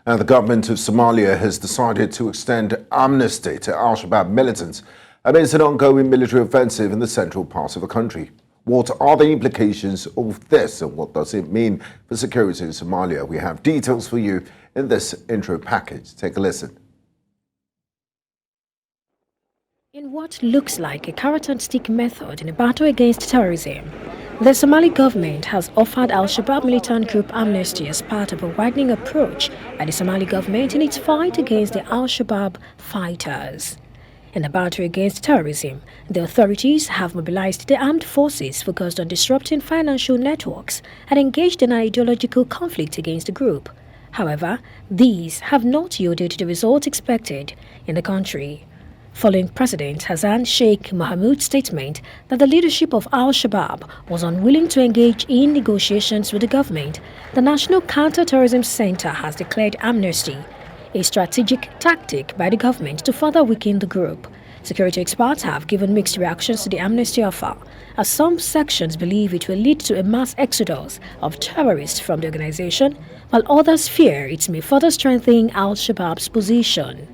Now, the government of Somalia has decided to extend amnesty to Al-Shabaab militants amidst an ongoing military offensive in the central part of the country. What are the implications of this and what does it mean for security in Somalia? We have details for you in this intro package. Take a listen. In what looks like a carrot-and-stick method in a battle against terrorism, the Somali government has offered Al-Shabaab militant group amnesty as part of a widening approach by the Somali government in its fight against the Al-Shabaab fighters. In the battle against terrorism, the authorities have mobilized the armed forces focused on disrupting financial networks and engaged in an ideological conflict against the group. However, these have not yielded the results expected in the country. Following President Hassan Sheikh Mohamud's statement that the leadership of Al-Shabaab was unwilling to engage in negotiations with the government, the National Counter-Terrorism Center has declared amnesty, a strategic tactic by the government to further weaken the group. Security experts have given mixed reactions to the amnesty offer, as some sections believe it will lead to a mass exodus of terrorists from the organization, while others fear it may further strengthen Al-Shabaab's position.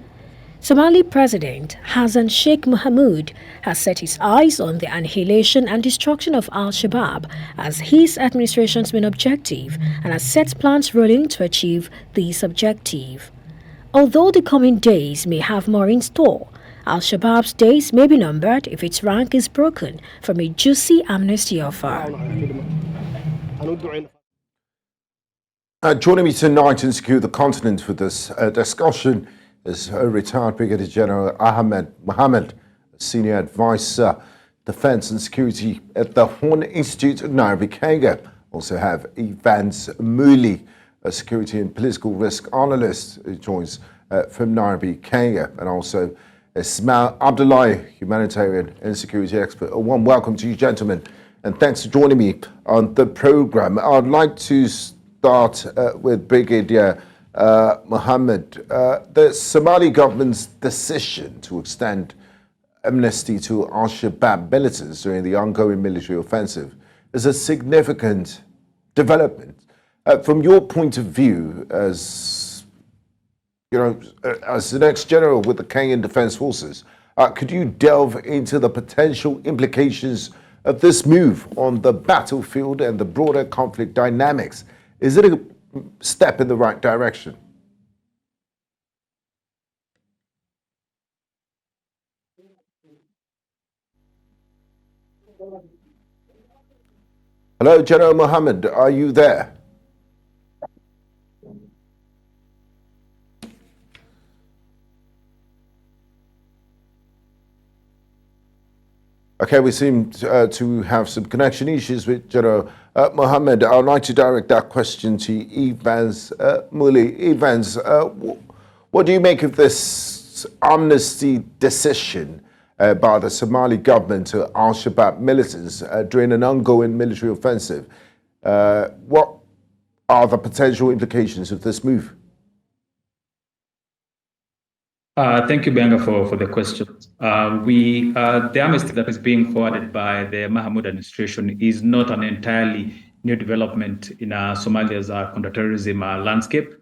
Somali President Hassan Sheikh Mohamud has set his eyes on the annihilation and destruction of Al-Shabaab as his administration's main objective and has set plans rolling to achieve this objective. Although the coming days may have more in store, Al-Shabaab's days may be numbered if its rank is broken from a juicy amnesty offer. Joining me tonight and secure the continent for this discussion is retired Brigadier General Ahmed Mohammed, Senior Advisor, Defense and Security at the Horn Institute of Nairobi, Kenya. Also have Evans Mulli, a Security and Political Risk Analyst, who joins from Nairobi, Kenya, and also Ismail Abdullahi, Humanitarian and Security Expert. A warm welcome to you, gentlemen, and thanks for joining me on the program. I'd like to start with Brigadier Mohammed. The Somali government's decision to extend amnesty to Al-Shabaab militants during the ongoing military offensive is a significant development. From your point of view, as you know, as the next general with the Kenyan Defence Forces, could you delve into the potential implications of this move on the battlefield and the broader conflict dynamics? Is it a step in the right direction? Hello, General Mohammed, are you there? Okay, we seem to have some connection issues with General Mohammed. I'd like to direct that question to Evans Mulli. Evans, what do you make of this amnesty decision by the Somali government to Al-Shabaab militants during an ongoing military offensive? What are the potential implications of this move? Thank you, Gbenga, for the question. The amnesty that is being forwarded by the Mohamud administration is not an entirely new development in Somalia's counterterrorism landscape.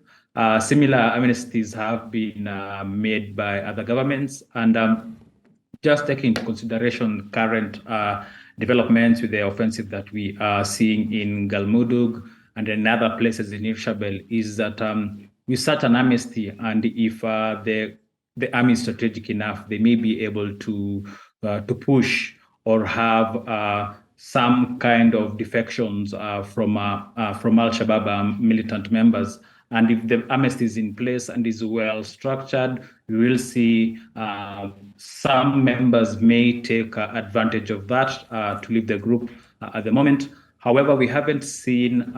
Similar amnesties have been made by other governments, and just taking into consideration current developments with the offensive that we are seeing in Galmudug and in other places in Hirshabelle, is that with such an amnesty, and if the army is strategic enough, they may be able to push or have some kind of defections from Al-Shabaab militant members. And if the amnesty is in place and is well structured, we will see some members may take advantage of that to leave the group at the moment. However, we haven't seen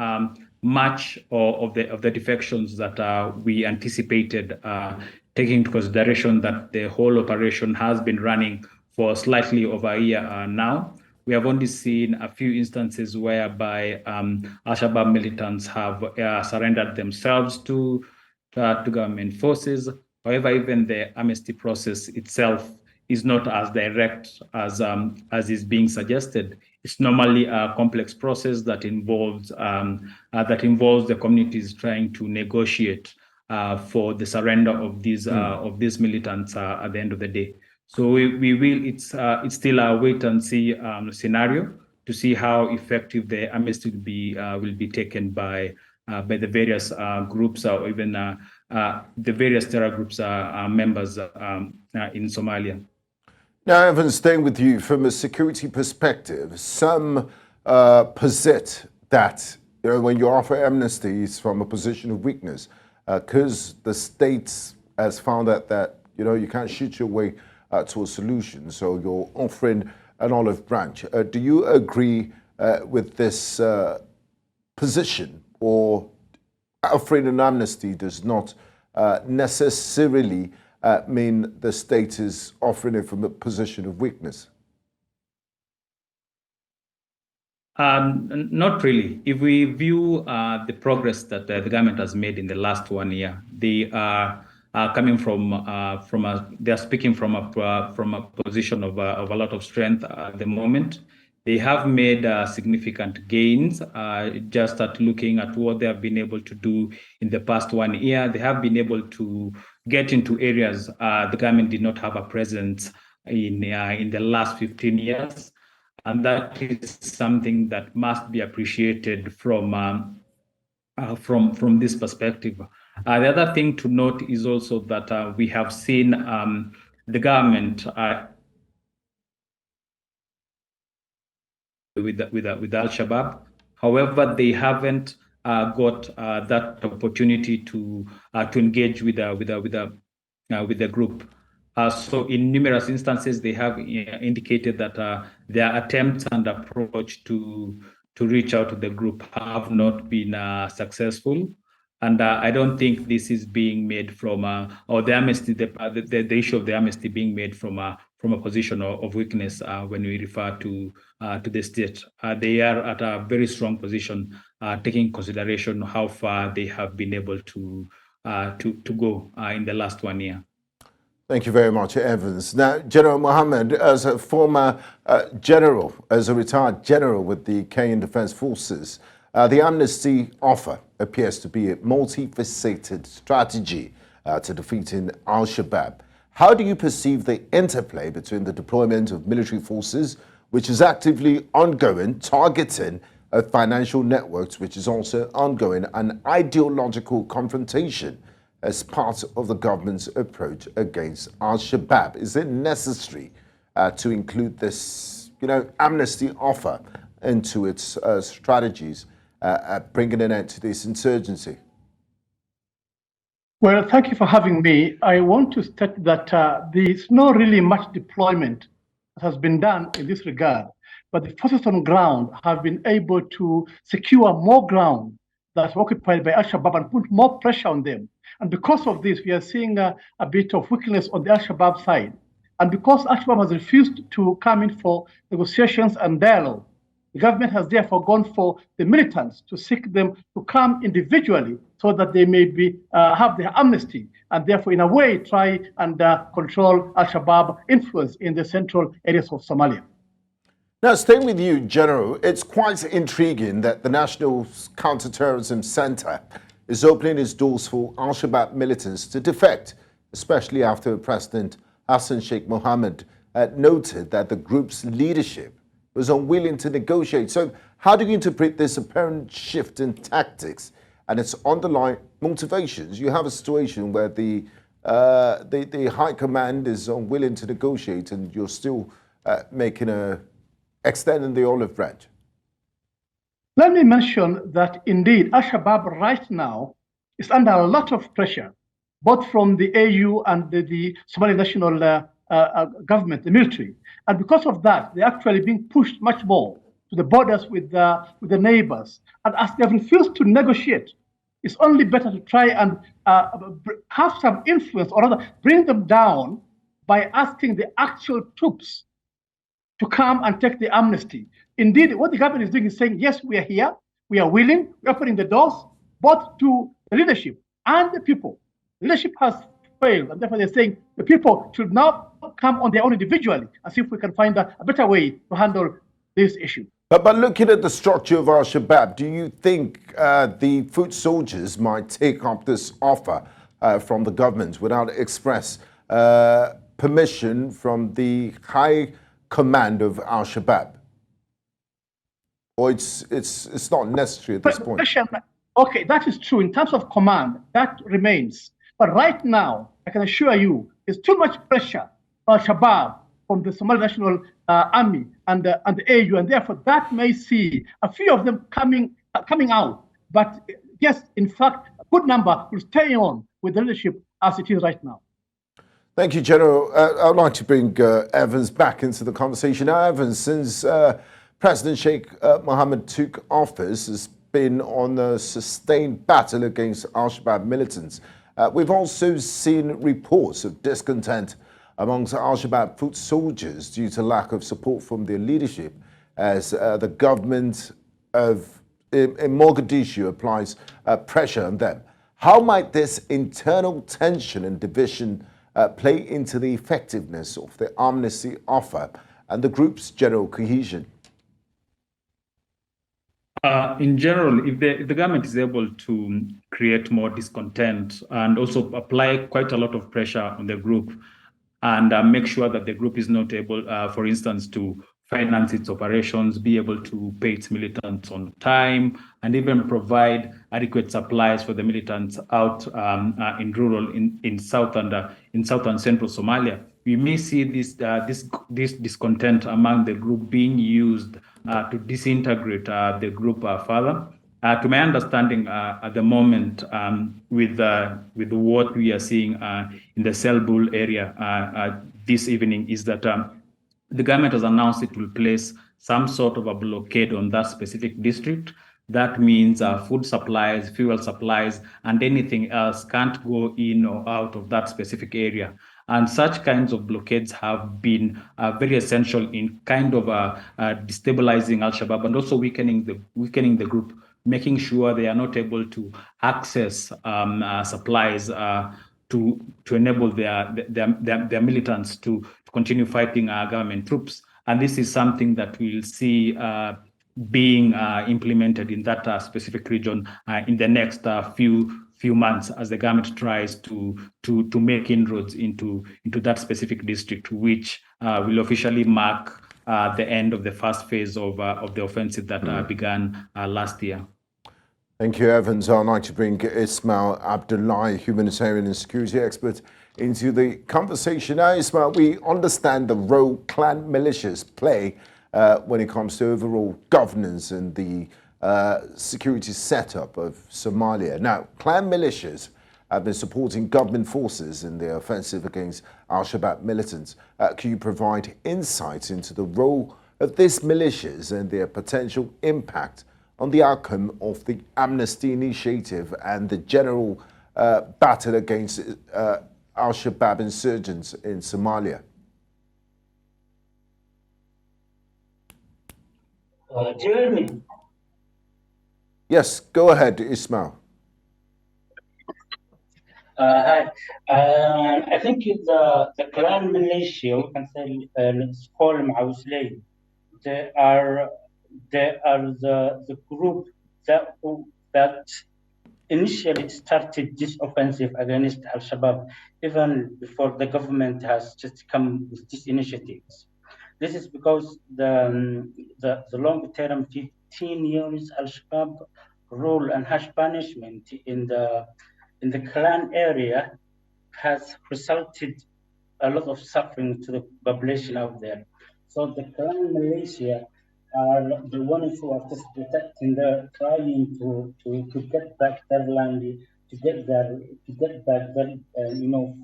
much of the defections that we anticipated, taking into consideration that the whole operation has been running for slightly over a year now. We have only seen a few instances whereby Al-Shabaab militants have surrendered themselves to government forces. However, even the amnesty process itself is not as direct as is being suggested. It's normally a complex process that involves the communities trying to negotiate for the surrender of these militants at the end of the day. So we will. It's still a wait and see scenario to see how effective the amnesty will be taken by the various groups or even the various terror groups members in Somalia. Now, Evan, staying with you from a security perspective, some posit that when you offer amnesty, it's from a position of weakness, because the state has found out that you can't shoot your way to a solution, so you're offering an olive branch. Do you agree with this position, or offering an amnesty does not necessarily mean the state is offering it from a position of weakness? Not really. If we view the progress that the government has made in the last 1 year, they are coming they are speaking from a position of a lot of strength at the moment. They have made significant gains. Just at looking at what they have been able to do in the past 1 year, they have been able to get into areas the government did not have a presence in the last 15 years. And that is something that must be appreciated from this perspective. The other thing to note is also that we have seen the government with AlShabaab. However, they haven't got that opportunity to engage with the group. So in numerous instances, they have indicated that their attempts and approach to reach out to the group have not been successful. And I don't think this is being made from, or the amnesty, the issue of the amnesty being made from a position of weakness when we refer to the state. They are at a very strong position, taking consideration how far they have been able to go in the last 1 year. Thank you very much, Evans. Now, General Mohammed, as a former general, as a retired general with the Kenyan Defense Forces, the amnesty offer appears to be a multifaceted strategy to defeating Al-Shabaab. How do you perceive the interplay between the deployment of military forces, which is actively ongoing, targeting financial networks, which is also ongoing, and ideological confrontation as part of the government's approach against Al-Shabaab? Is it necessary to include this, amnesty offer into its strategies, bringing an end to this insurgency? Well, thank you for having me. I want to state that there's not really much deployment that has been done in this regard, but the forces on ground have been able to secure more ground that's occupied by Al-Shabaab and put more pressure on them. And because of this, we are seeing a bit of weakness on the Al-Shabaab side. And because Al-Shabaab has refused to come in for negotiations and dialogue, the government has therefore gone for the militants to seek them to come individually so that they may have their amnesty and therefore, in a way, try and control Al-Shabaab influence in the central areas of Somalia. Now, staying with you, General, it's quite intriguing that the National Counterterrorism Center is opening its doors for Al-Shabaab militants to defect, especially after President Hassan Sheikh Mohammed noted that the group's leadership was unwilling to negotiate. So how do you interpret this apparent shift in tactics and its underlying motivations? You have a situation where the high command is unwilling to negotiate and you're still extending the olive branch. Let me mention that indeed Al-Shabaab right now is under a lot of pressure, both from the AU and the Somali national government, the military. And because of that, they're actually being pushed much more to the borders with the neighbors. And as they have refused to negotiate, it's only better to try and have some influence, or rather bring them down by asking the actual troops to come and take the amnesty. Indeed, what the government is doing is saying, yes, we are here, we are willing, we're opening the doors, both to the leadership and the people. Leadership has failed, and therefore they're saying the people should now come on their own individually and see if we can find a better way to handle this issue. But looking at the structure of Al-Shabaab, do you think the foot soldiers might take up this offer from the government without express permission from the high command of Al-Shabaab? Or it's not necessary at this point? Okay, that is true. In terms of command, that remains. But right now, I can assure you, there's too much pressure on Al-Shabaab from the Somali National Army and the AU, and therefore that may see a few of them coming out. But yes, in fact, a good number will stay on with the leadership as it is right now. Thank you, General. I'd like to bring Evans back into the conversation. Now, Evans, since President Sheikh Mohammed took office, has been on a sustained battle against Al-Shabaab militants. We've also seen reports of discontent amongst Al-Shabaab foot soldiers due to lack of support from their leadership as the government in Mogadishu applies pressure on them. How might this internal tension and division play into the effectiveness of the amnesty offer and the group's general cohesion? In general, if the government is able to create more discontent and also apply quite a lot of pressure on the group and make sure that the group is not able, for instance, to finance its operations, be able to pay its militants on time, and even provide adequate supplies for the militants out in rural, in south and central Somalia, we may see this discontent among the group being used to disintegrate the group further. To my understanding, at the moment, with what we are seeing in the Selbul area this evening, is that the government has announced it will place some sort of a blockade on that specific district. That means food supplies, fuel supplies, and anything else can't go in or out of that specific area. And such kinds of blockades have been very essential in kind of destabilizing Al-Shabaab and also weakening the group, making sure they are not able to access supplies to enable their militants to continue fighting government troops. And this is something that we'll see being implemented in that specific region in the next few months as the government tries to make inroads into that specific district, which will officially mark the end of the first phase of the offensive that began last year. Thank you, Evans. I'd like to bring Ismail Abdullahi, humanitarian and security expert, into the conversation. Now, Ismail, we understand the role clan militias play when it comes to overall governance and the security setup of Somalia. Now, clan militias have been supporting government forces in their offensive against Al-Shabaab militants. Can you provide insights into the role of these militias and their potential impact on the outcome of the Amnesty initiative and the general battle against Al-Shabaab insurgents in Somalia? Jeremy. Yes, go ahead, Ismail. Hi. I think the clan militia, we can say, let's call them Awsley. They are the group that initially started this offensive against Al-Shabaab, even before the government has just come with these initiatives. This is because the long-term 15 years Al-Shabaab rule and harsh punishment in the clan area has resulted a lot of suffering to the population out there. So the clan militia are the ones who are just protecting trying to get back their land, to get back their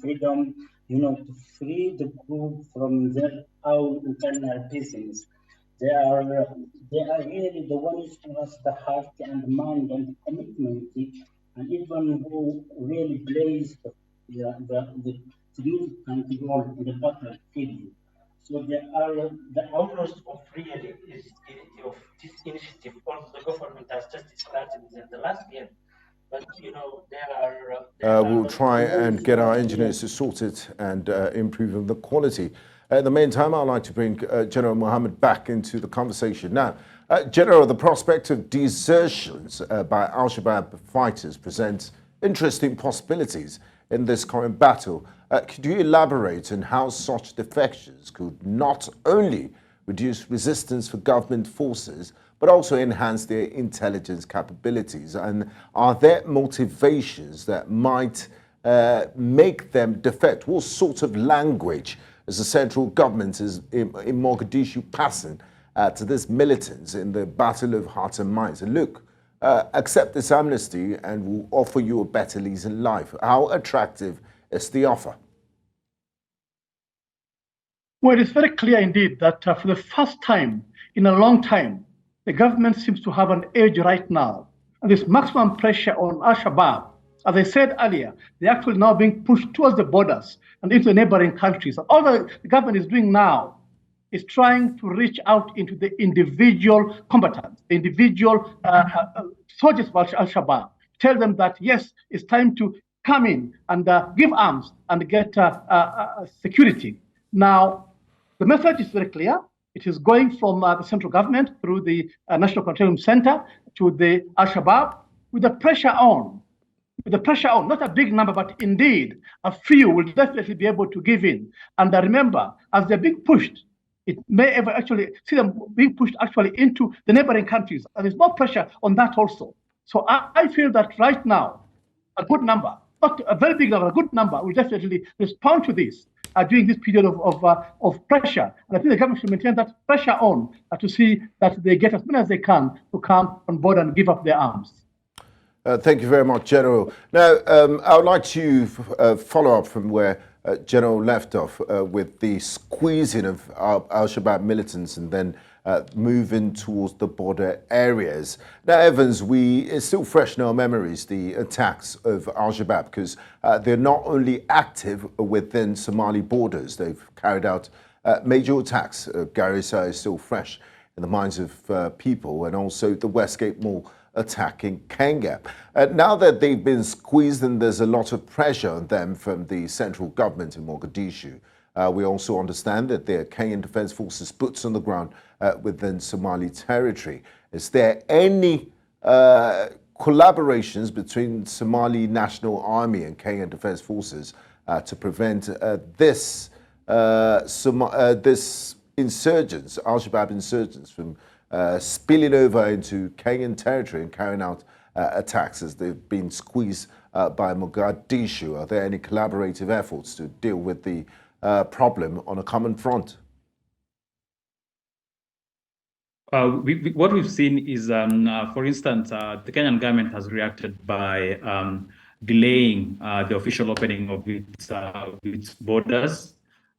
freedom, to free the group from their own internal business. They are really the ones who has the heart and mind and commitment, and even who really plays the significant role in the battlefield. So there are the owners of really of this initiative. Also, the government has just started in the last year. But we'll try and get our engineers to sort it and improve the quality. In the meantime, I'd like to bring General Mohammed back into the conversation. Now, General, the prospect of desertions by Al-Shabaab fighters presents interesting possibilities in this current battle. Could you elaborate on how such defections could not only reduce resistance for government forces, but also enhance their intelligence capabilities? And are there motivations that might make them defect? What sort of language is the central government in Mogadishu passing to these militants in the battle of hearts and minds? And look, accept this amnesty and we'll offer you a better lease in life. How attractive is the offer? Well, it's very clear indeed that for the first time in a long time, the government seems to have an edge right now. And there's maximum pressure on Al-Shabaab. As I said earlier, they're actually now being pushed towards the borders and into the neighboring countries. And all the government is doing now is trying to reach out into the individual combatants, the individual soldiers of Al-Shabaab, tell them that, yes, it's time to come in and give arms and get security. Now, the message is very clear. It is going from the central government through the National Control Center to the Al-Shabaab with the pressure on. With the pressure on, not a big number, but indeed a few will definitely be able to give in. And remember, as they're being pushed, it may ever actually see them being pushed actually into the neighboring countries. And there's more pressure on that also. So I feel that right now, a good number, not a very big number, a good number will definitely respond to this during this period of pressure. And I think the government should maintain that pressure on to see that they get as many as they can to come on board and give up their arms. Thank you very much, General. Now, I would like to follow up from where General left off with the squeezing of Al-Shabaab militants and then moving towards the border areas. Now, Evans, it's still fresh in our memories, the attacks of Al-Shabaab, because they're not only active within Somali borders, they've carried out major attacks. Garissa is still fresh in the minds of people, and also the Westgate Mall attack in Gbenga. Now that they've been squeezed and there's a lot of pressure on them from the central government in Mogadishu, we also understand that there are Kenyan Defence Forces boots on the ground within Somali territory. Is there any collaborations between Somali National Army and Kenyan Defence Forces to prevent this insurgents, Al-Shabaab insurgents, from spilling over into Kenyan territory and carrying out attacks as they've been squeezed by Mogadishu? Are there any collaborative efforts to deal with the problem on a common front? What we've seen is, for instance, the Kenyan government has reacted by delaying the official opening of its borders.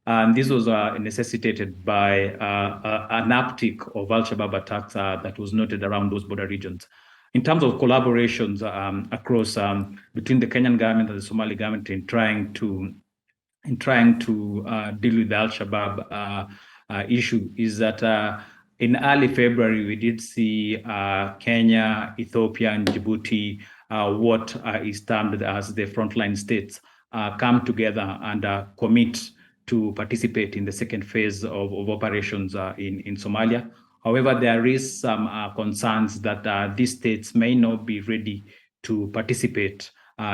And this was necessitated by an uptick of Al-Shabaab attacks that was noted around those border regions. In terms of collaborations across between the Kenyan government and the Somali government in trying to deal with the Al-Shabaab issue, is that in early February we did see Kenya, Ethiopia, and Djibouti, what is termed as the frontline states, come together and commit to participate in the second phase of operations in Somalia. However, there is some concerns that these states may not be ready to participate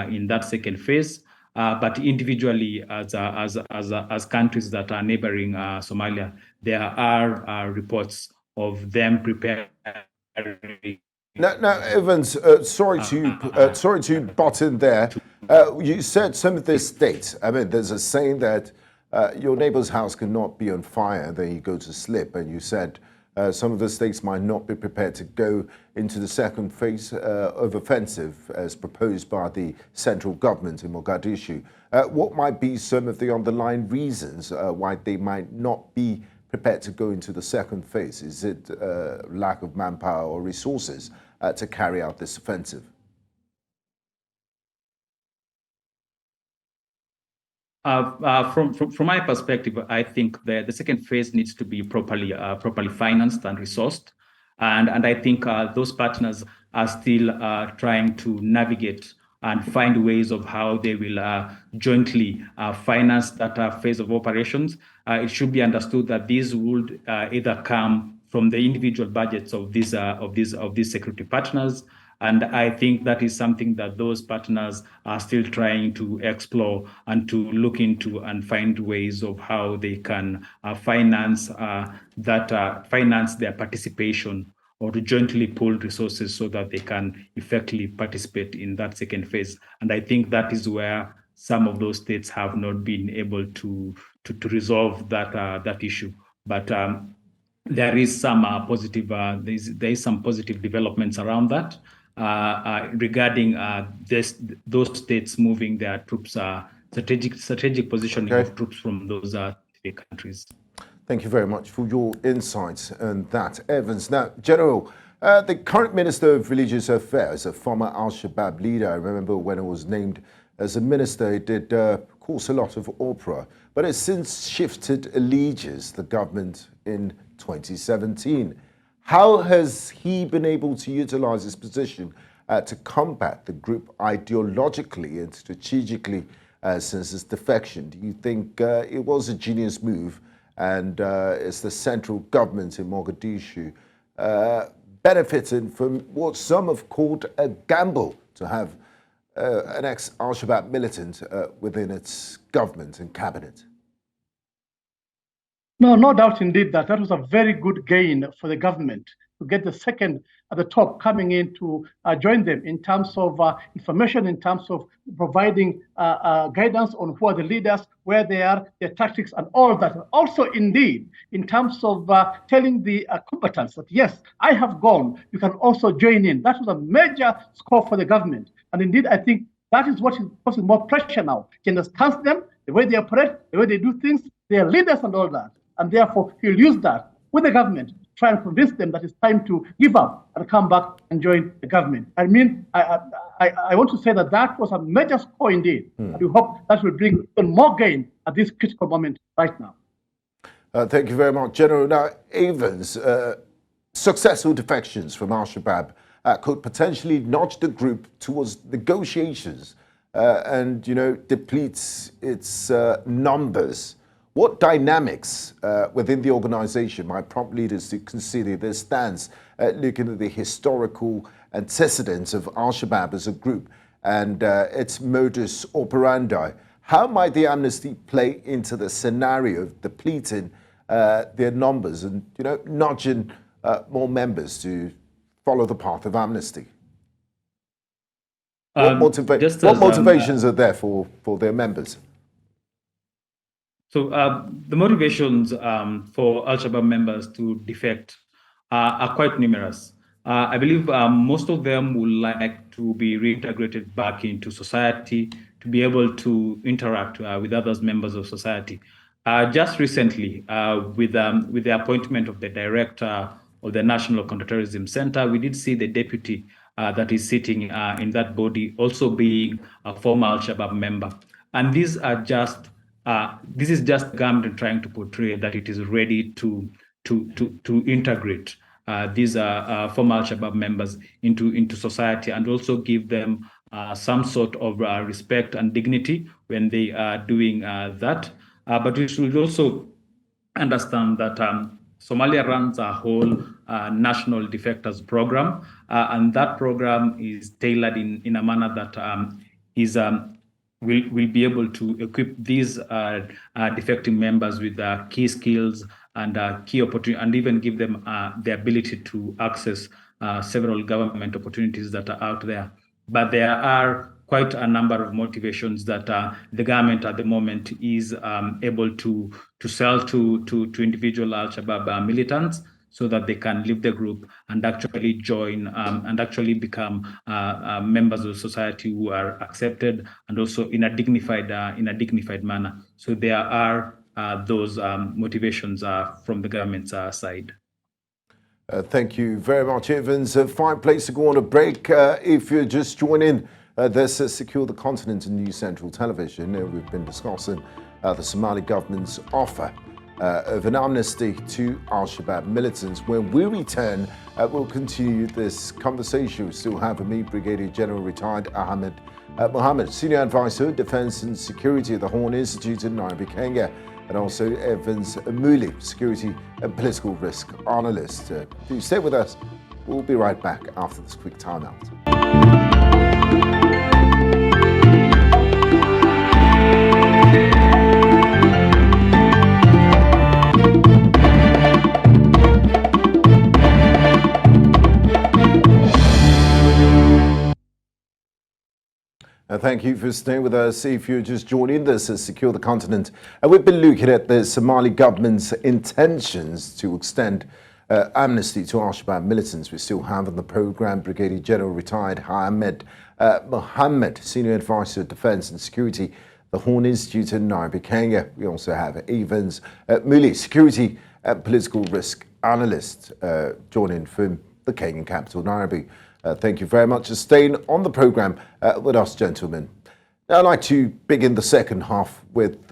in that second phase. But individually, as countries that are neighboring Somalia, there are reports of them preparing. Now, Evans, sorry to butt in there. You said some of the states. I mean, there's a saying that your neighbor's house cannot be on fire, then you go to sleep. And you said some of the states might not be prepared to go into the second phase of offensive as proposed by the central government in Mogadishu. What might be some of the underlying reasons why they might not be prepared to go into the second phase? Is it lack of manpower or resources to carry out this offensive? From my perspective, I think the second phase needs to be properly financed and resourced, and I think those partners are still trying to navigate and find ways of how they will jointly finance that phase of operations. It should be understood that these would either come from the individual budgets of these security partners. And I think that is something that those partners are still trying to explore and to look into and find ways of how they can finance their participation, or to jointly pool resources so that they can effectively participate in that second phase. And I think that is where some of those states have not been able to resolve that issue. But there is some positive there is some positive developments around that regarding those states moving their troops, strategic positioning of troops from those countries. Thank you very much for your insights on that, Evans. Now, General, the current Minister of Religious Affairs, a former Al-Shabaab leader, I remember when he was named as a minister, he did cause a lot of uproar, but has since shifted allegiance, the government, in 2017. How has he been able to utilize his position to combat the group ideologically and strategically since its defection? Do you think it was a genius move? And is the central government in Mogadishu benefiting from what some have called a gamble to have an ex-Al-Shabaab militant within its government and cabinet? No, no doubt indeed that was a very good gain for the government to get the second at the top coming in to join them in terms of information, in terms of providing guidance on who are the leaders, where they are, their tactics, and all that. Also, indeed, in terms of telling the combatants that, yes, I have gone, you can also join in. That was a major score for the government. And indeed, I think that is what is causing more pressure now. He understands them, the way they operate, the way they do things, their leaders and all that. And therefore, he'll use that with the government, try and convince them that it's time to give up and come back and join the government. I mean, I want to say that that was a major score indeed. And we hope that will bring even more gain at this critical moment right now. Thank you very much, General. Now, Evans, successful defections from Al-Shabaab could potentially nudge the group towards negotiations and, depletes its numbers. What dynamics within the organization might prompt leaders to consider their stance looking at the historical antecedents of Al-Shabaab as a group and its modus operandi? How might the amnesty play into the scenario of depleting their numbers and, nudging more members to follow the path of amnesty? What motivations are there for their members? So the motivations for Al-Shabaab members to defect are quite numerous. I believe most of them would like to be reintegrated back into society, to be able to interact with other members of society. Just recently, with the appointment of the director of the National Counterterrorism Center, we did see the deputy that is sitting in that body also being a former Al-Shabaab member. And these are just this is just the government trying to portray that it is ready to integrate these former Al-Shabaab members into society and also give them some sort of respect and dignity when they are doing that. But we should also understand that Somalia runs a whole national defectors program, and that program is tailored in a manner that will be able to equip these defecting members with key skills and key opportunities, and even give them the ability to access several government opportunities that are out there. But there are quite a number of motivations that the government at the moment is able to sell to individual Al-Shabaab militants, so that they can leave the group and actually join and actually become members of society who are accepted and also in a dignified manner. So there are those motivations from the government's side. Thank you very much, Evans. A fine place to go on a break. If you're just joining, this is Secure the Continent in News Central Television. We've been discussing the Somali government's offer of an amnesty to Al-Shabaab militants. When we return, we'll continue this conversation. We still have with me Brigadier General retired Ahmed Mohammed, Senior Advisor, Defense and Security at the Horn Institute in Gbenga, and also Evans Mulli, Security and Political Risk Analyst. Do stay with us. We'll be right back after this quick timeout. Thank you for staying with us. If you're just joining us at Secure the Continent, we've been looking at the Somali government's intentions to extend amnesty to Al-Shabaab militants. We still have on the program Brigadier General retired Ahmed Mohammed, Senior Advisor of Defense and Security, the Horn Institute in Gbenga. We also have Evans Mulli, Security and Political Risk Analyst, joining from the Kenyan capital, Nairobi. Thank you very much for staying on the program with us, gentlemen. Now, I'd like to begin the second half with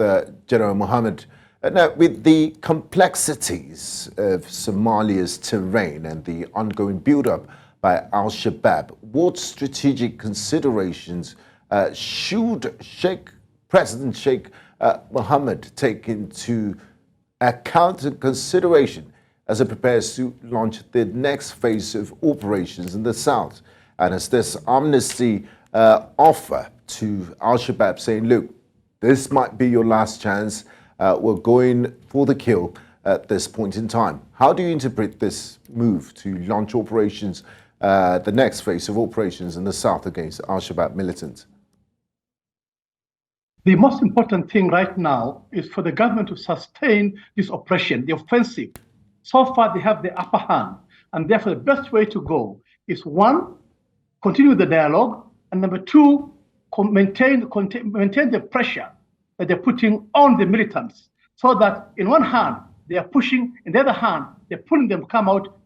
General Mohammed. Now, with the complexities of Somalia's terrain and the ongoing build-up by Al-Shabaab, what strategic considerations should President Sheikh Mohammed take into account and consideration as it prepares to launch the next phase of operations in the south? And as this amnesty offer to Al-Shabaab saying, look, this might be your last chance, we're going for the kill at this point in time. How do you interpret this move to launch operations, the next phase of operations in the south against Al-Shabaab militants? The most important thing right now is for the government to sustain this oppression, the offensive. So far, they have the upper hand, and therefore the best way to go is, one, continue the dialogue, and number two, maintain the pressure that they're putting on the militants, so that in one hand they are pushing, in the other hand they're pulling them to come out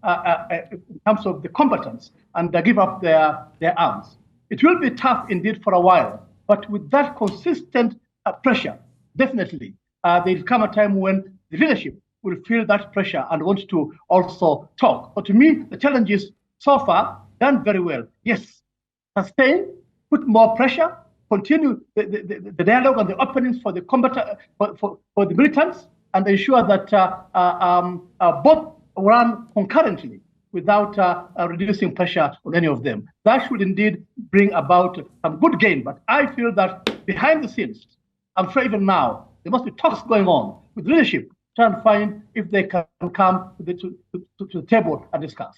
in terms of the combatants and give up their arms. It will be tough indeed for a while, but with that consistent pressure, definitely there will come a time when the leadership will feel that pressure and want to also talk. But to me, the challenge is, so far, done very well. Yes, sustain, put more pressure, continue the dialogue and the openings for the for the militants, and ensure that both run concurrently without reducing pressure on any of them. That should indeed bring about some good gain. But I feel that behind the scenes, I'm sure even now, there must be talks going on with leadership, try and find if they can come to the table and discuss.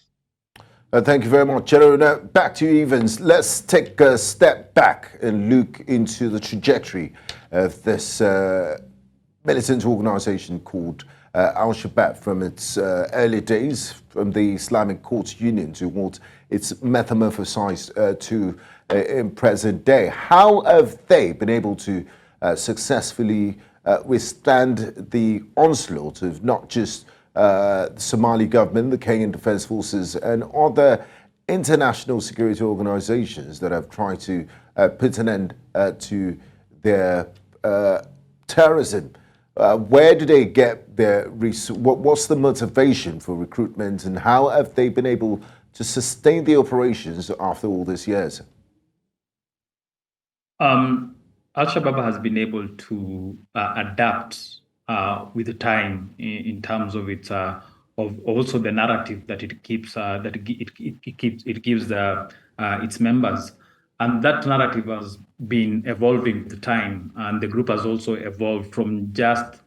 Thank you very much, General. Now, back to you, Evans. Let's take a step back and look into the trajectory of this militant organization called Al-Shabaab from its early days, from the Islamic Courts Union to what it's metamorphosized to in present day. How have they been able to successfully withstand the onslaught of not just the Somali government, the Kenyan Defense Forces, and other international security organizations that have tried to put an end to their terrorism? Where do they get their what's the motivation for recruitment, and how have they been able to sustain the operations after all these years? Al-Shabaab has been able to adapt with the time in terms of its of also the narrative that it keeps it gives its members, and that narrative has been evolving with the time, and the group has also evolved from just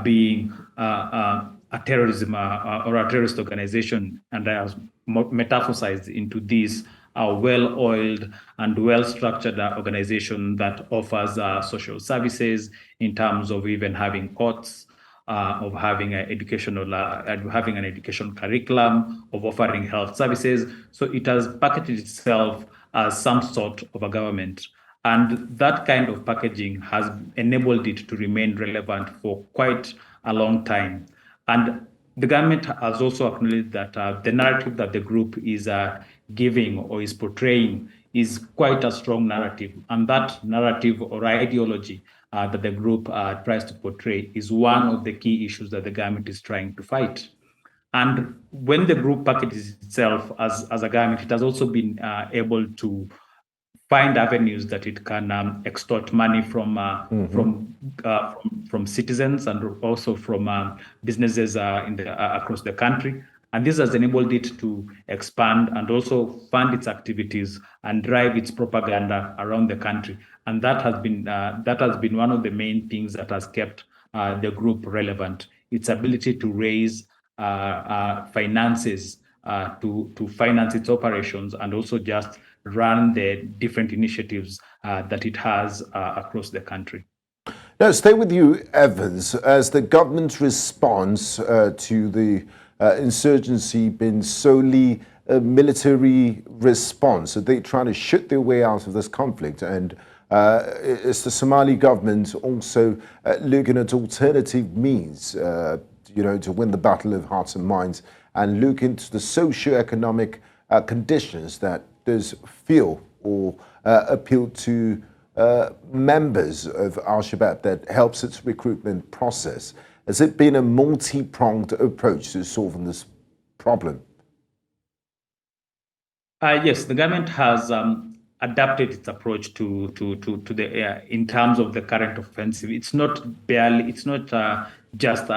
being a terrorism or a terrorist organization, and has metamorphosized into this well-oiled and well-structured organization that offers social services in terms of even having courts, of having an educational curriculum, of offering health services. So it has packaged itself as some sort of a government. And that kind of packaging has enabled it to remain relevant for quite a long time. And the government has also acknowledged that the narrative that the group is giving or is portraying is quite a strong narrative. And that narrative or ideology that the group tries to portray is one of the key issues that the government is trying to fight. And when the group packages itself as a government, it has also been able to find avenues that it can extort money from citizens and also from businesses across the country. And this has enabled it to expand and also fund its activities and drive its propaganda around the country. And that has been one of the main things that has kept the group relevant. Its ability to raise finances to finance its operations and also just run the different initiatives that it has across the country. Now, stay with you, Evans. As the government's response to the insurgency been solely a military response? Are they trying to shoot their way out of this conflict? And is the Somali government also looking at alternative means, to win the battle of hearts and minds, and look into the socio-economic conditions that does feel or appeal to members of AlShabaab that helps its recruitment process? Has it been a multi-pronged approach to solving this problem? Yes, the government has adapted its approach to the in terms of the current offensive. It's not just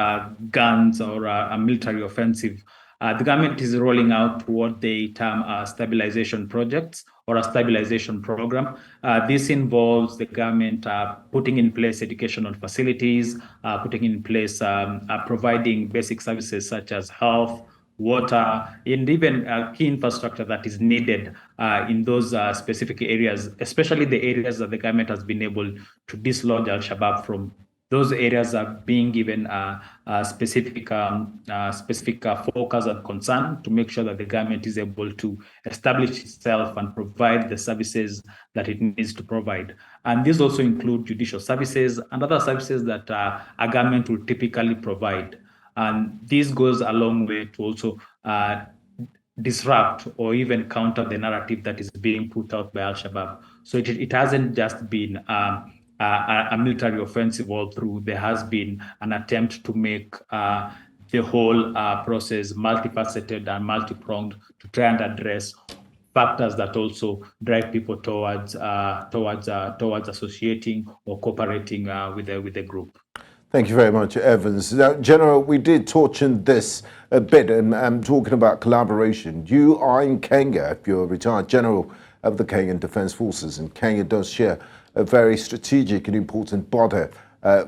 guns or a military offensive. The government is rolling out what they term stabilization projects or a stabilization program. This involves the government putting in place educational facilities, putting in place providing basic services such as health, water, and even key infrastructure that is needed in those specific areas, especially the areas that the government has been able to dislodge Al-Shabaab from. Those areas are being given specific focus and concern to make sure that the government is able to establish itself and provide the services that it needs to provide. And these also include judicial services and other services that a government will typically provide. And this goes a long way to also disrupt or even counter the narrative that is being put out by Al-Shabaab. So it hasn't just been a military offensive all through. There has been an attempt to make the whole process multifaceted and multi-pronged to try and address factors that also drive people towards associating or cooperating with the group. Thank you very much, Evans. Now, General, we did touch on this a bit, and I'm talking about collaboration. You are in Kenya, you're a retired general of the Kenyan Defence Forces, and Kenya does share a very strategic and important border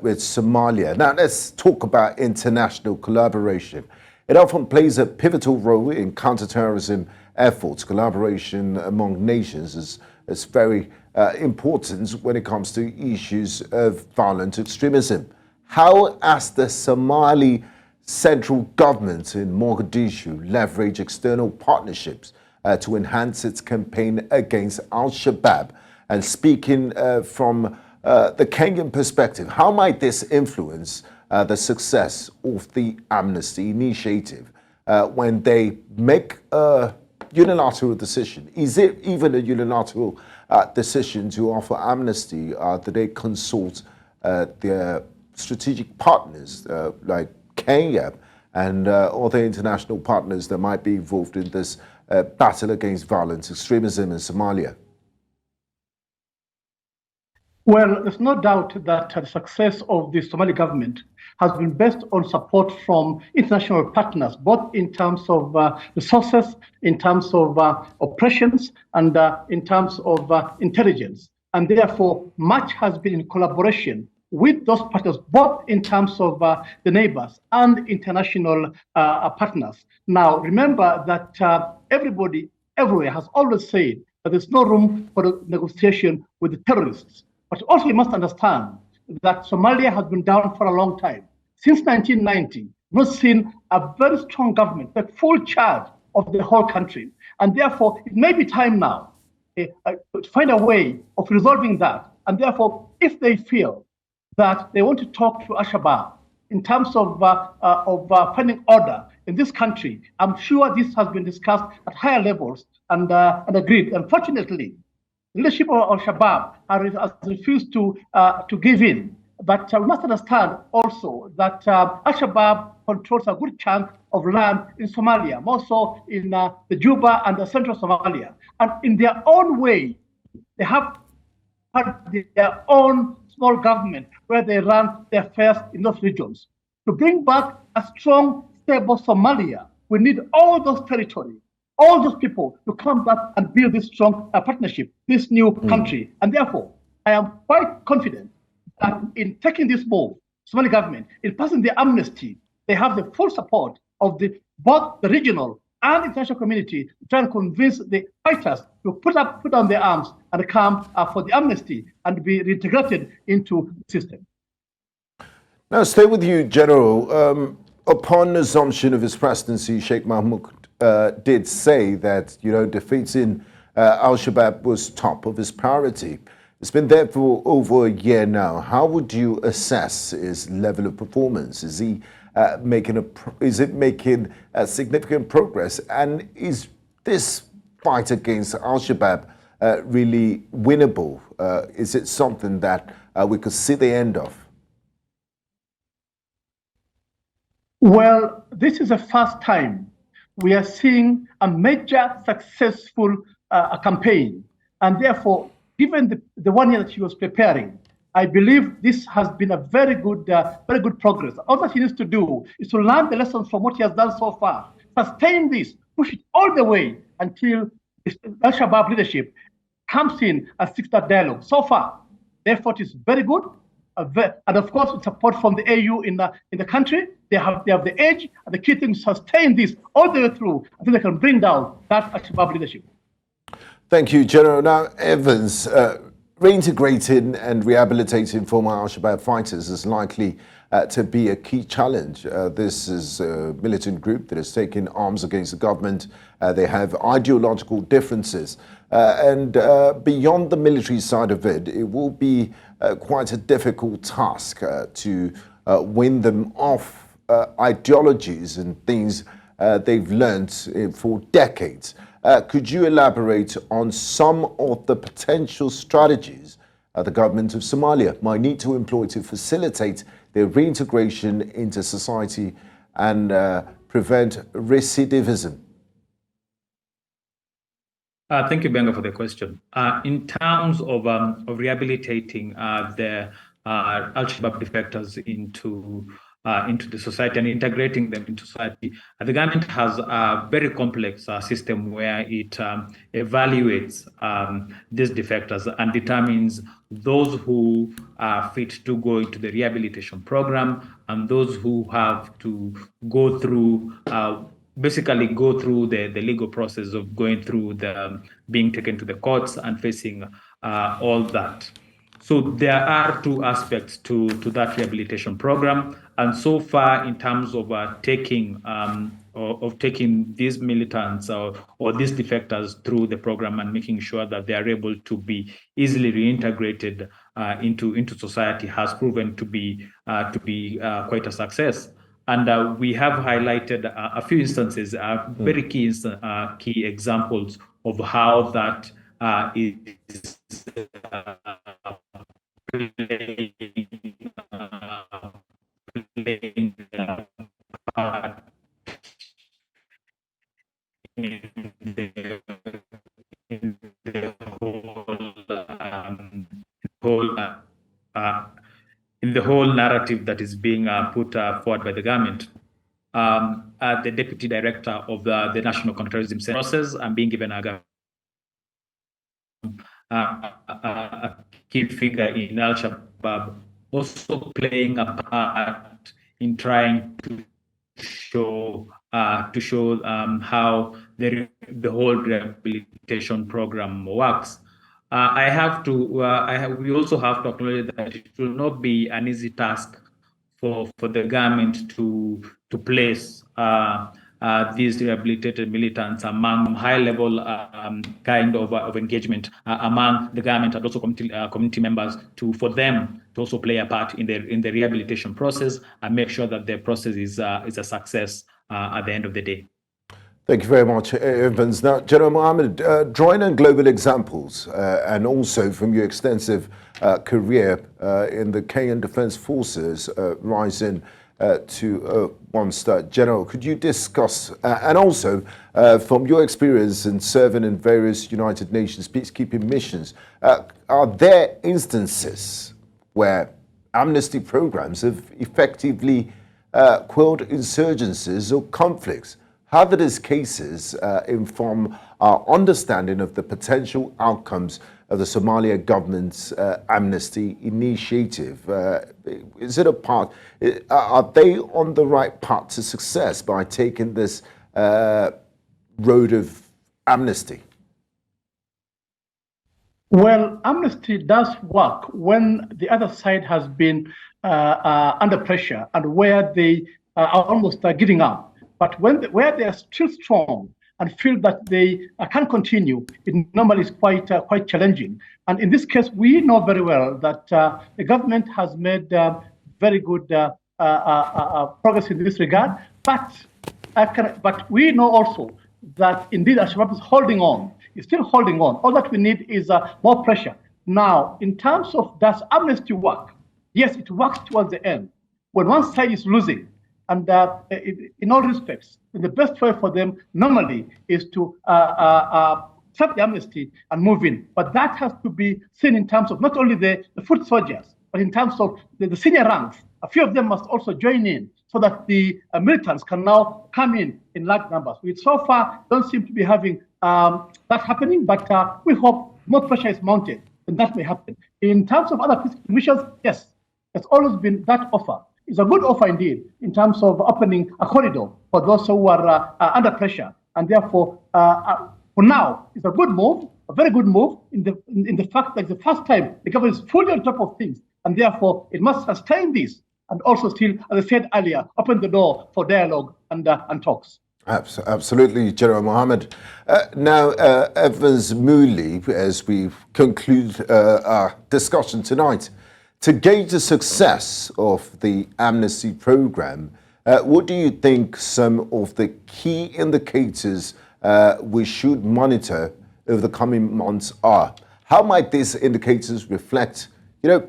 with Somalia. Now, let's talk about international collaboration. It often plays a pivotal role in counterterrorism efforts. Collaboration among nations is very important when it comes to issues of violent extremism. How has the Somali central government in Mogadishu leveraged external partnerships to enhance its campaign against Al-Shabaab? And speaking from the Kenyan perspective, how might this influence the success of the Amnesty initiative when they make a unilateral decision? Is it even a unilateral decision to offer amnesty? Do they consult their strategic partners like Kenya and other international partners that might be involved in this battle against violent extremism in Somalia? Well, there's no doubt that the success of the Somali government has been based on support from international partners, both in terms of resources, in terms of operations, and in terms of intelligence. And therefore, much has been in collaboration with those partners, both in terms of the neighbors and international partners. Now, remember that everybody everywhere has always said that there's no room for negotiation with the terrorists. But also you must understand that Somalia has been down for a long time. Since 1990, we've seen a very strong government, the full charge of the whole country. And therefore, it may be time now to find a way of resolving that. And therefore, if they feel that they want to talk to Al-Shabaab in terms of finding order in this country, I'm sure this has been discussed at higher levels and agreed. Unfortunately, leadership of AL-Shabaab has refused to give in. But we must understand also that AlShabaab controls a good chunk of land in Somalia, more so in the Juba and the central Somalia. And in their own way, they have had their own small government where they run their affairs in those regions. To bring back a strong, stable Somalia, we need all those territories, all those people to come back and build this strong partnership, this new country. And therefore, I am quite confident that in taking this move, Somali government, in passing the amnesty, they have the full support of both the regional and international community to try and convince the fighters to put down their arms and come for the amnesty and be reintegrated into the system. Now, stay with you, General. Upon assumption of his presidency, Sheikh Mahmoud did say that, defeating Al-Shabaab was top of his priority. It's been there for over a year now. How would you assess his level of performance? Is he making significant progress? And is this fight against Al-Shabaab really winnable? Is it something that we could see the end of? Well, this is the first time we are seeing a major successful campaign, and therefore, given the 1 year that he was preparing, I believe this has been a very good progress. All that he needs to do is to learn the lessons from what he has done so far, sustain this, push it all the way until Al-Shabaab leadership comes in and seeks that dialogue. So far, the effort is very good, and of course, with support from the AU in the country, they have the edge, and the key thing is sustain this all the way through until they can bring down that Al-Shabaab leadership. Thank you, General. Now, Evans, reintegrating and rehabilitating former Al-Shabaab fighters is likely to be a key challenge. This is a militant group that has taken arms against the government. They have ideological differences. And beyond the military side of it, it will be quite a difficult task to win them off ideologies and things they've learned for decades. Could you elaborate on some of the potential strategies the government of Somalia might need to employ to facilitate their reintegration into society and prevent recidivism? Thank you, Gbenga, for the question. In terms of rehabilitating the Al-Shabaab defectors into the society and integrating them into society, the government has a very complex system where it evaluates these defectors and determines those who are fit to go into the rehabilitation program and those who have to go through basically go through the legal process of going through being taken to the courts and facing all that. So there are two aspects to that rehabilitation program, and so far, in terms of taking these militants or these defectors through the program and making sure that they are able to be easily reintegrated into society, has proven to be quite a success. And we have highlighted a few instances, very key examples of how that is playing part in the whole narrative that is being put forward by the government. The deputy director of the National Counterterrorism Process and being given a key figure in Al-Shabaab, also playing a part in trying to show how the whole rehabilitation program works. We also have to acknowledge that it will not be an easy task for the government to place these rehabilitated militants among high-level kind of engagement among the government and also community members for them to also play a part in the rehabilitation process and make sure that the process is a success at the end of the day. Thank you very much, Evans. Now, General Mohammed, drawing on global examples and also from your extensive career in the Kenyan Defense Forces, rising to one-star general, could you discuss, and also from your experience in serving in various United Nations peacekeeping missions, are there instances where amnesty programs have effectively quelled insurgencies or conflicts? How do these cases inform our understanding of the potential outcomes of the Somalia government's amnesty initiative? Is it a part? Are they on the right path to success by taking this road of amnesty? Well, amnesty does work when the other side has been under pressure and where they are almost giving up. But where they are still strong and feel that they can continue, it normally is quite challenging. And in this case, we know very well that the government has made very good progress in this regard. But we know also that indeed Al-Shabaab is holding on. It's still holding on. All that we need is more pressure. Now, in terms of does amnesty work? Yes, it works towards the end. When one side is losing, and in all respects, the best way for them normally is to accept the amnesty and move in. But that has to be seen in terms of not only the foot soldiers, but in terms of the senior ranks. A few of them must also join in so that the militants can now come in large numbers. We so far don't seem to be having that happening, but we hope more pressure is mounted, and that may happen. In terms of other peacekeeping missions, yes, there's always been that offer. It's a good offer indeed in terms of opening a corridor for those who are under pressure, and therefore, for now, it's a good move, a very good move in the fact that it's the first time the government is fully on top of things, and therefore it must sustain this and also still, as I said earlier, open the door for dialogue and talks. Absolutely, General Mohammed. Now, Evans Mulli, as we conclude our discussion tonight, to gauge the success of the amnesty program, what do you think some of the key indicators we should monitor over the coming months are? How might these indicators reflect,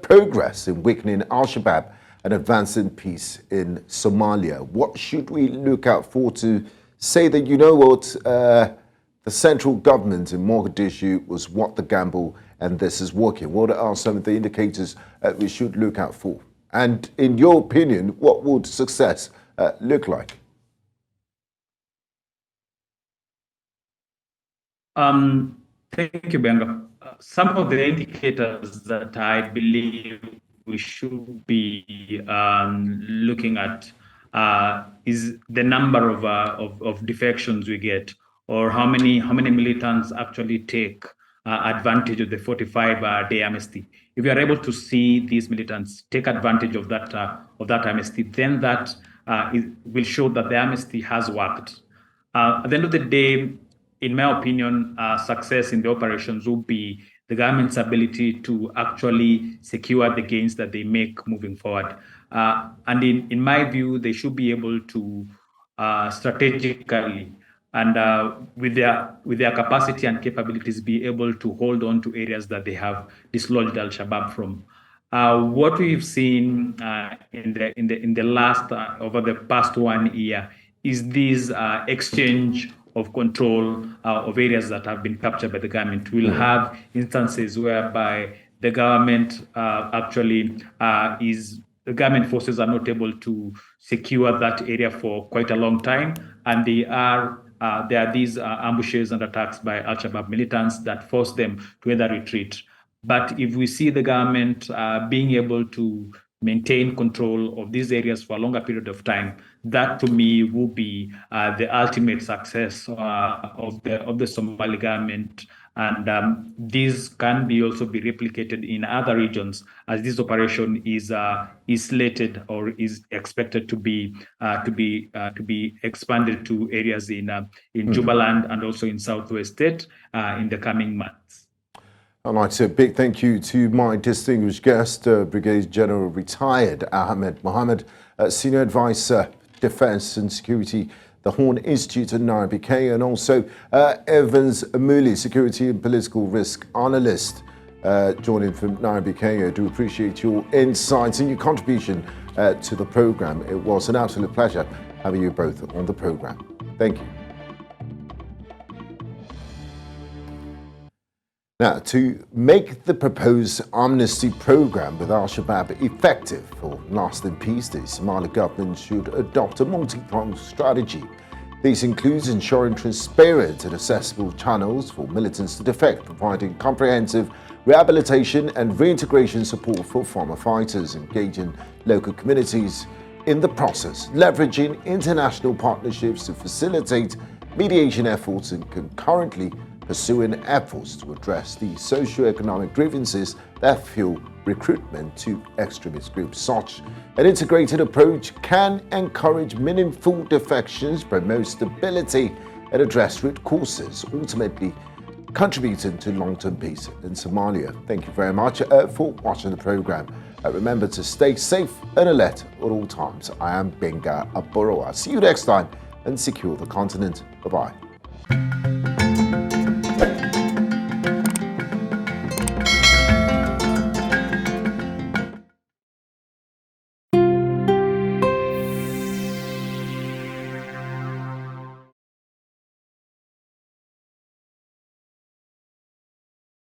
progress in weakening Al-Shabaab and advancing peace in Somalia? What should we look out for to say that, the central government in Mogadishu was what the gamble and this is working? What are some of the indicators we should look out for? And in your opinion, what would success look like? Thank you, Gbenga. Some of the indicators that I believe we should be looking at is the number of defections we get, or how many militants actually take advantage of the 45-day amnesty. If we are able to see these militants take advantage of that amnesty, then that will show that the amnesty has worked. At the end of the day, in my opinion, success in the operations will be the government's ability to actually secure the gains that they make moving forward. And in my view, they should be able to strategically and with their capacity and capabilities be able to hold on to areas that they have dislodged Al-Shabaab from. What we've seen in the last over the past 1 year is this exchange of control of areas that have been captured by the government. We'll have instances whereby the government the government forces are not able to secure that area for quite a long time, and there are these ambushes and attacks by Al-Shabaab militants that force them to either retreat. But if we see the government being able to maintain control of these areas for a longer period of time, that to me will be the ultimate success of the Somali government. And these can also be replicated in other regions, as this operation is slated or is expected to be expanded to areas in Jubaland and also in Southwest State in the coming months. I'd like to say a big thank you to my distinguished guest, Brigadier General Retired Ahmed Mohammed, Senior Advisor, Defense and Security the Horn Institute in Nairobi, Kenya, and also Evans Mulli, Security and Political Risk Analyst, joining from Nairobi, Kenya. I do appreciate your insights and your contribution to the program. It was an absolute pleasure having you both on the program. Thank you. Now, to make the proposed amnesty program with Al-Shabaab effective for lasting peace, the Somali government should adopt a multi-pronged strategy. This includes ensuring transparent and accessible channels for militants to defect, providing comprehensive rehabilitation and reintegration support for former fighters, engaging local communities in the process, leveraging international partnerships to facilitate mediation efforts, and concurrently pursuing efforts to address the socio-economic grievances that fuel recruitment to extremist groups. Such an integrated approach can encourage meaningful defections, promote stability, and address root causes, ultimately contributing to long-term peace in Somalia. Thank you very much for watching the program. Remember to stay safe and alert at all times. I am Gbenga Aborowa. See you next time and secure the continent. Bye-bye.